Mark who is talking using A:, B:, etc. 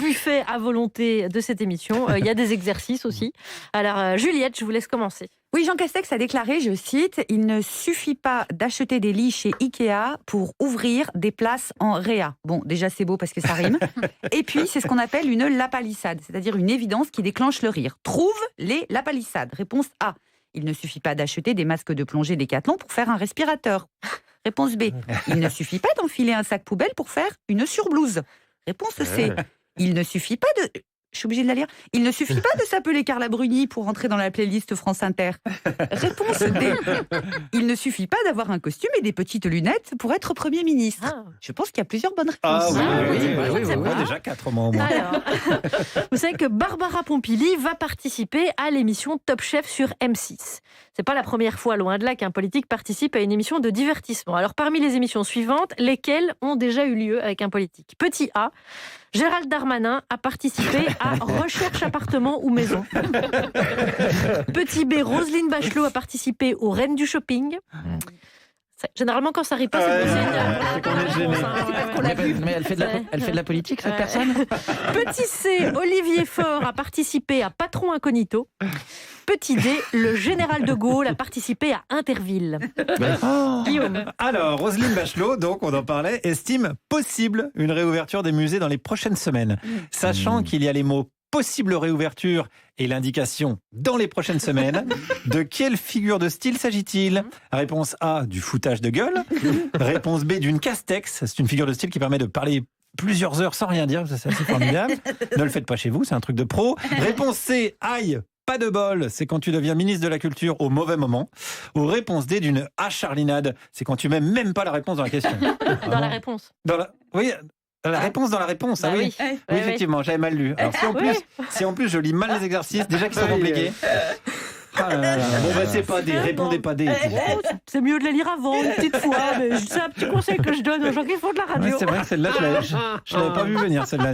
A: buffet à volonté de cette émission. Il y a des exercices aussi. Alors, Juliette, je vous laisse commencer.
B: Oui, Jean Castex a déclaré, je cite, « Il ne suffit pas d'acheter des lits chez Ikea pour ouvrir des places en réa ». Bon, déjà c'est beau parce que ça rime. Et puis, c'est ce qu'on appelle une lapalissade, c'est-à-dire une évidence qui déclenche le rire. Trouve les lapalissades. Réponse A. Il ne suffit pas d'acheter des masques de plongée Décathlon pour faire un respirateur. Réponse B. Il ne suffit pas d'enfiler un sac poubelle pour faire une surblouse. Réponse C. Il ne suffit pas de... Je suis obligée de la lire. Il ne suffit pas de s'appeler Carla Bruni pour entrer dans la playlist France Inter. Réponse D. Il ne suffit pas d'avoir un costume et des petites lunettes pour être Premier ministre.
A: Ah.
B: Je pense qu'il y a plusieurs bonnes réponses.
C: Ah oui,
A: c'est pas.
C: déjà 4 mois au moins.
A: Alors, vous savez que Barbara Pompili va participer à l'émission Top Chef sur M6. C'est pas la première fois, loin de là, qu'un politique participe à une émission de divertissement. Alors, parmi les émissions suivantes, lesquelles ont déjà eu lieu avec un politique ? Petit A, Gérald Darmanin a participé à Recherche appartement ou maison. Petit B, Roselyne Bachelot a participé aux Reines du shopping. Généralement, quand ça arrive pas, c'est bon signe.
C: C'est qu'on est gêné.
D: Mais elle fait de la politique, cette personne.
A: Petit C, Olivier Faure a participé à Patron Incognito. Petit D, le général de Gaulle a participé à Interville. Guillaume.
C: Alors, Roselyne Bachelot, donc on en parlait, estime possible une réouverture des musées dans les prochaines semaines. Sachant qu'il y a les mots possible réouverture et l'indication dans les prochaines semaines. De quelle figure de style s'agit-il ? Réponse A, du foutage de gueule. Réponse B, d'une castex. C'est une figure de style qui permet de parler plusieurs heures sans rien dire. C'est assez formidable. Ne le faites pas chez vous, c'est un truc de pro. Réponse C, aïe, pas de bol, c'est quand tu deviens ministre de la Culture au mauvais moment. Ou réponse D, d'une acharlinade, c'est quand tu mets même pas la réponse dans la question.
A: Dans la réponse.
C: Oui, la réponse dans la réponse,
A: Bah
C: oui.
A: oui.
C: Oui, effectivement, j'avais mal lu. Alors, si en plus je lis mal les exercices, déjà qu'ils sont compliqués. Ah là là là. Bon, bah, c'est pas D, répondez pas D.
A: C'est mieux de la lire avant, une petite fois. Mais c'est un petit conseil que je donne aux gens qui font de la radio.
C: Ouais, c'est vrai que celle-là, je l'avais pas vu venir, celle-là.